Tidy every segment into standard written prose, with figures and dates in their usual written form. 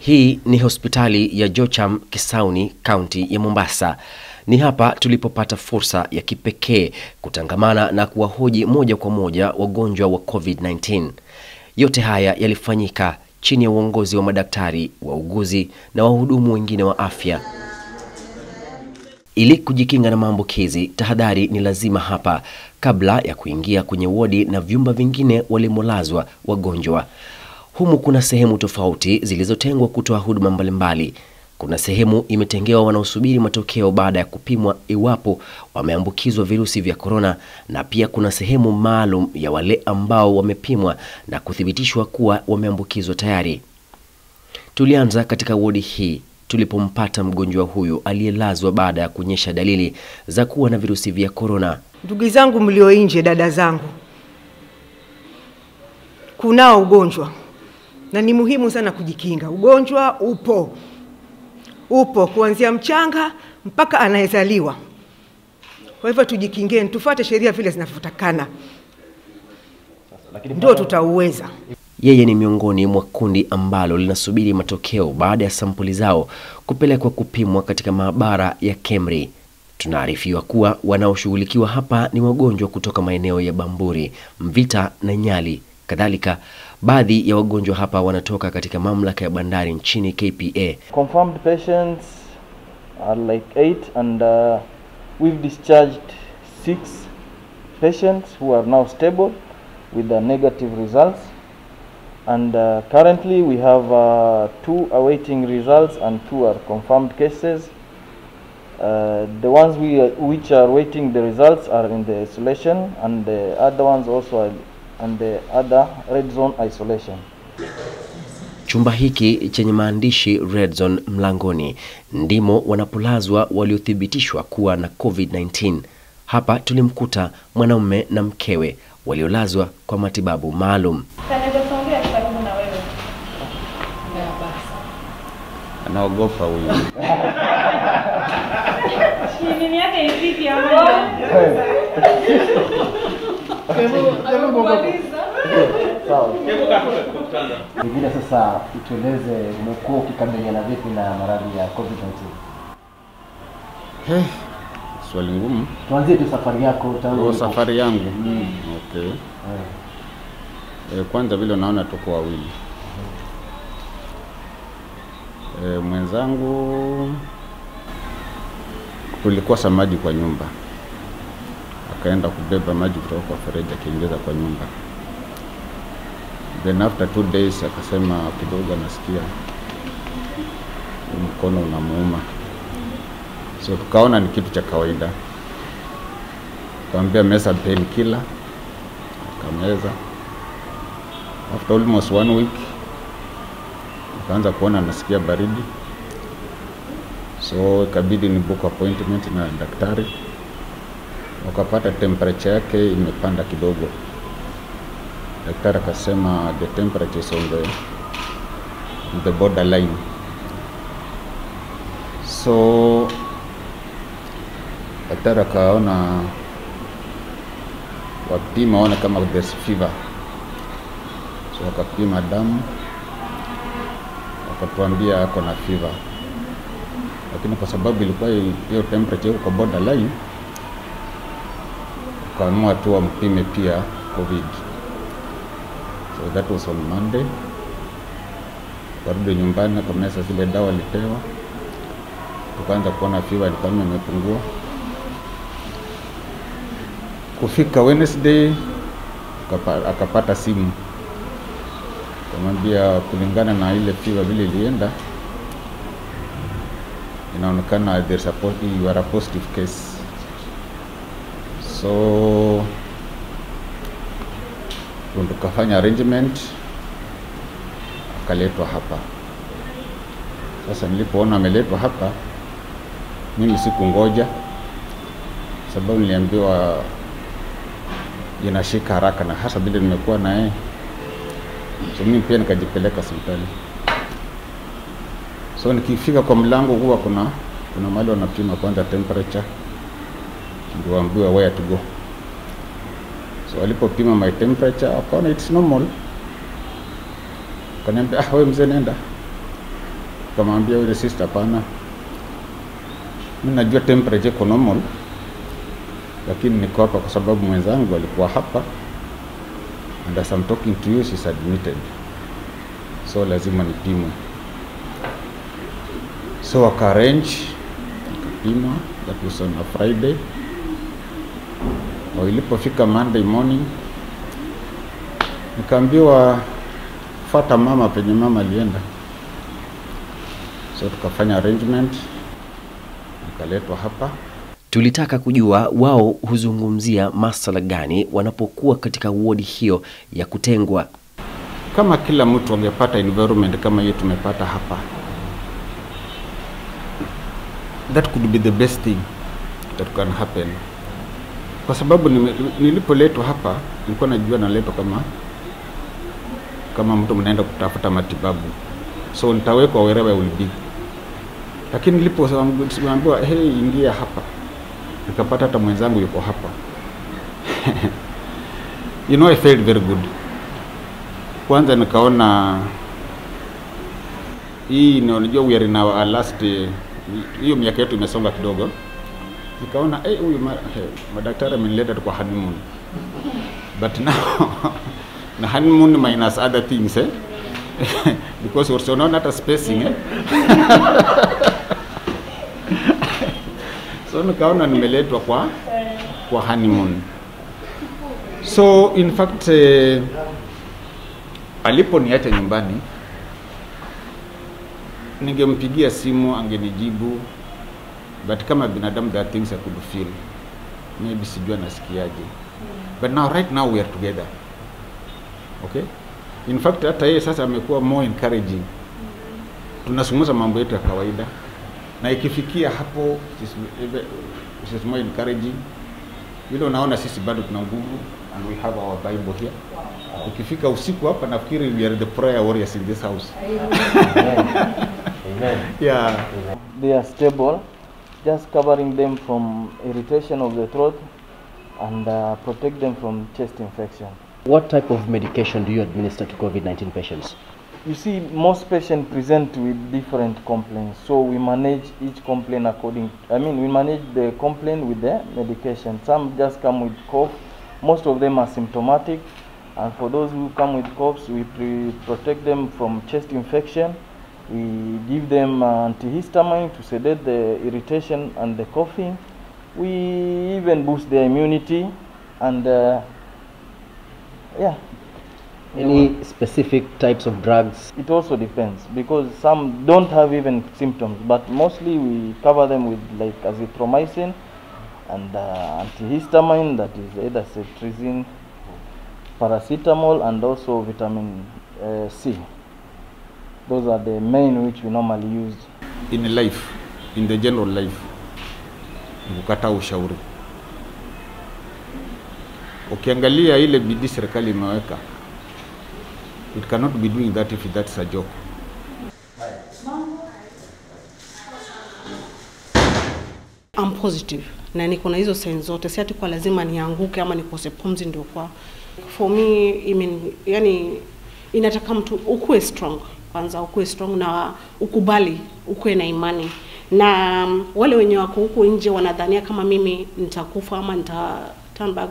Hii ni hospitali ya Jocham Kisauni, kaunti ya Mombasa. Ni hapa tulipopata fursa ya kipekee kutangamana na kuwahoji moja kwa moja wagonjwa wa COVID-19. Yote haya yalifanyika chini ya uongozi wa madaktari, wauguzi na wahudumu wengine wa afya. Ili kujikinga na maambukizi, tahadhari ni lazima hapa kabla ya kuingia kwenye wodi na vyumba vingine walimolazwa wagonjwa. Humu kuna sehemu tofauti zilizotengwa kutoa huduma mbalimbali. Kuna sehemu imetengewa wanaosubiri matokeo baada ya kupimwa iwapo wameambukizwa virusi vya corona, na pia kuna sehemu maalum ya wale ambao wamepimwa na kuthibitishwa kuwa wameambukizwa tayari. Tulianza katika wodi hii tulipompata mgonjwa huyu aliyelazwa baada ya kuonyesha dalili za kuwa na virusi vya corona. Ndugu zangu mlio nje, dada zangu, kunao ugonjwa na ni muhimu sana kujikinga. Ugonjwa upo kuanzia mchanga mpaka anayezaliwa. Kwa hivyo tujikingeni, tufuate sheria vile zinavyotakana, ndio tutauweza. Yeye ni miongoni mwa kundi ambalo linasubiri matokeo baada ya sampuli zao kupelekwa kupimwa katika maabara ya KEMRI. Tunaarifiwa kuwa wanaoshughulikiwa hapa ni wagonjwa kutoka maeneo ya Bamburi, Mvita na Nyali. Kadhalika, baadhi ya wagonjwa hapa wanatoka katika mamlaka ya bandari nchini KPA. Confirmed patients are like 8 and we've discharged 6 patients who are now stable with the negative results. And currently we have 2 awaiting results and 2 are confirmed cases. The ones which are waiting the results are in the isolation, and the other ones also are and the other red zone isolation. Chumba hiki chenye maandishi red zone mlangoni ndimo wanapolazwa waliothibitishwa kuwa na COVID-19. Hapa tulimkuta mwanaume na mkewe waliolazwa kwa matibabu maalum. Anaogopa huyu. Nini yake hivi ya Vile sasa utueleze umekuwa ukikabiliana vipi na maradhi ya COVID-19? Swali ngumu. Tuanzie tu safari yako tangu safari yangu. Okay. Kwanza vile naona tuko wawili. Mwenzangu tulikosa maji kwa nyumba. Akaenda kubeba maji kutoka kwa fereji akiingiza kwa nyumba. Then after 2 days akasema kidogo anasikia mkono unamuuma. So tukaona ni kitu cha kawaida. Tukamwambia meza painkiller. Akameza. After almost 1 week akaanza kuona anasikia baridi. So ikabidi ni book appointment na daktari. Wakapata temperature yake imepanda kidogo. Daktari akasema the temperature is on the borderline. So daktari akaona wapima waone kama there's fever. So wakapima damu, wakatuambia ako na fever. Lakini kwa sababu ilikuwa hiyo temperature iko kwa borderline, wakaamua tu wampime pia COVID. So that was on Monday. Warudi nyumbani kwa mesa zile dawa alipewa. Tukaanza kuona fever ni kama imepungua. Kufika Wednesday akapata simu. Kumwambia kulingana na ile fever vile ilienda, inaonekana you are a positive case. So tukafanya arrangement, akaletwa hapa. Sasa nilipoona ameletwa hapa, mimi sikungoja, sababu niliambiwa inashika haraka na hasa bila nimekuwa na yeye. So mimi pia nikajipeleka hospitali. So nikifika kwa mlango huwa kuna mahali wanapima kwanza temperature, ndio waambiwa where to go. So walipopima my temperature, wakaona it's normal. Kaniambia wewe mzee nenda. Nikamwambia yule sister, hapana, mimi najua temperature iko normal, lakini niko hapa kwa sababu mwenzangu alikuwa hapa, and as I'm talking to you she's admitted, so lazima nipimwe. So waka-arrange, nikapimwa. That was on a Friday. Ilipofika Monday morning, nikaambiwa fuata mama penye mama alienda. So tukafanya arrangement, nikaletwa hapa. Tulitaka kujua wao huzungumzia masuala gani wanapokuwa katika wodi hiyo ya kutengwa. Kama kila mtu angepata environment kama hiyo tumepata hapa, that could be the best thing that can happen. Kwa sababu nilipoletwa hapa, nilikuwa najua naletwa kama mtu mnaenda kutafuta matibabu. So nitawekwa wherever I will be. Lakini nilipoambiwa hey, ingia hapa, nikapata hata mwenzangu yuko hapa. You know, I felt very good. Kwanza nikaona hii unajua we are in our last hiyo miaka yetu imesonga kidogo. Nikaona huyu madaktari amenileta kwa honeymoon. But now na honeymoon minus other things because we're so not at a spacing so nikaona nimeletwa kwa honeymoon. So in fact aliponiacha nyumbani, ningempigia simu angenijibu, but kama binadamu there are things I could feel, maybe sijua nasikiaje. But now right now we are together, okay. In fact hata yeye sasa amekuwa more encouraging. Tunazungumza mambo yetu ya kawaida, na ikifikia hapo she's more encouraging. Vile unaona sisi bado tuna nguvu, and we have our Bible here. Ukifika usiku hapa nafikiri we are the prayer warriors in this house. Amen. Yeah. They are stable, just covering them from irritation of the throat and protect them from chest infection. What type of medication do you administer to COVID-19 patients? You see, most patients present with different complaints, so we manage each complaint we manage the complaint with the medication. Some just come with cough, most of them are symptomatic, and for those who come with coughs, we protect them from chest infection. We give them antihistamine to sedate the irritation and the coughing. We even boost their immunity, and Any specific types of drugs? it also depends, because some don't have even symptoms, but mostly we cover them with like azithromycin and antihistamine, that is either cetirizine, paracetamol, and also vitamin C. Those are the main which we normally use. In life, in the general life, kukataa ushauri. Ukiangalia ile bidii serikali imeweka, it cannot be doing that if that's a joke. I'm positive na niko na hizo signs zote, si ati kwa lazima nianguke ama nikose pumzi ndio kwa. For me, yani inataka mtu ukue strong, kwanza ukue strong na ukubali, ukue na imani. Na wale wenye wako huko nje wanadhania kama mimi nitakufa ama turn back.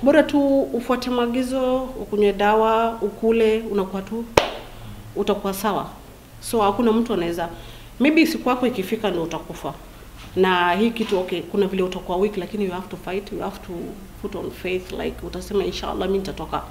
Bora tu ufuate maagizo, ukunywe dawa, ukule, unakuwa tu utakuwa sawa. So hakuna mtu anaweza maybe siku yako ikifika ndio utakufa. Na hii kitu okay, kuna vile utakuwa weak, lakini you have to fight, you have to put on faith, like utasema inshallah mimi nitatoka.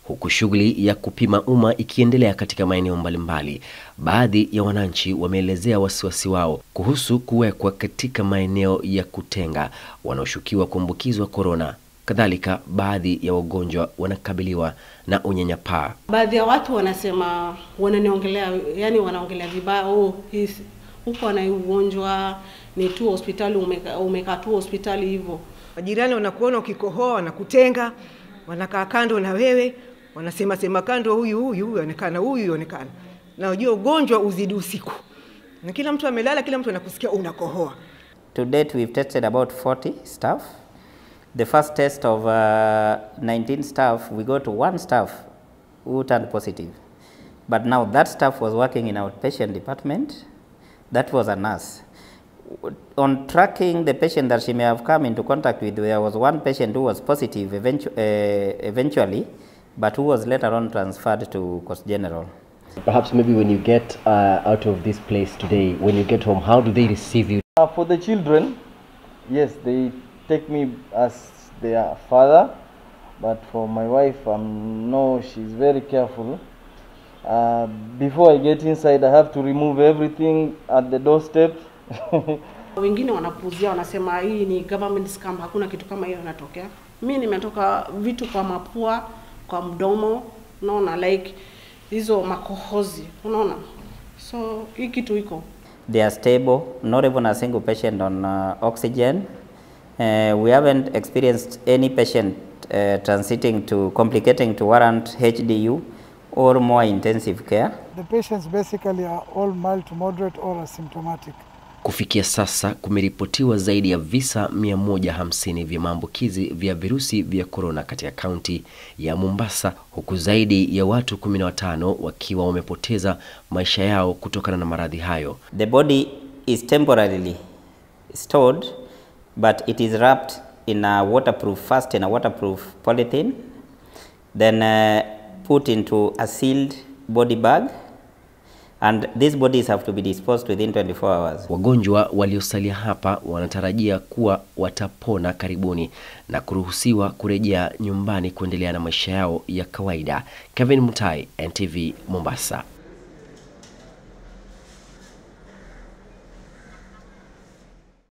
Huku shughuli ya kupima umma ikiendelea katika maeneo mbalimbali, baadhi ya wananchi wameelezea wasiwasi wao kuhusu kuwekwa katika maeneo ya kutenga wanaoshukiwa kuambukizwa corona. Kadhalika baadhi ya wagonjwa wanakabiliwa na unyanyapaa. Baadhi ya watu wanasema, wananiongelea, yani wanaongelea vibaya, huko ana ugonjwa, ni tu hospitali, umekaa tu hospitali hivyo. Majirani wanakuona ukikohoa, wanakutenga, wanakaa kando na wewe, wanasema kando, huyu onekana, huyu onekana. Na unajua ugonjwa uzidi usiku. Na kila mtu amelala, kila mtu anakusikia unakohoa. To date we've tested about 40 staff. The first test of 19 staff, we got 1 staff who turned positive. But now that staff was working in our patient department That was a nurse. On tracking the patient that she may have come into contact with, there was one patient who was positive eventually, but who was later on transferred to Coast General. Perhaps maybe when you get out of this place today, when you get home, how do they receive you? For the children, yes, they take me as their father, but for my wife, no, she's very careful. Before I get inside, I have to remove everything at the doorstep. Wengine wanapuzia, wanasema hii ni government scam, hakuna kitu kama hiyo inatokea. Mimi nimetoka vitu kwa mapua, kwa mdomo, unaona, like hizo makohozi, unaona. So hii kitu iko. They are stable, not even a single patient on oxygen. We haven't experienced any patient transiting to complicating to warrant HDU or more intensive care. The patients basically are all mild to moderate or asymptomatic. Kufikia sasa kumeripotiwa zaidi ya visa 150 vya maambukizi vya virusi vya corona katika kaunti ya Mombasa, huku zaidi ya watu 15 wakiwa wamepoteza maisha yao kutokana na maradhi hayo. The body is temporarily stored, but it is wrapped in a waterproof polythene, then put into a sealed body bag, and these bodies have to be disposed within 24 hours. Wagonjwa waliosalia hapa wanatarajia kuwa watapona karibuni na kuruhusiwa kurejea nyumbani kuendelea na maisha yao ya kawaida. Kevin Mutai, NTV, Mombasa.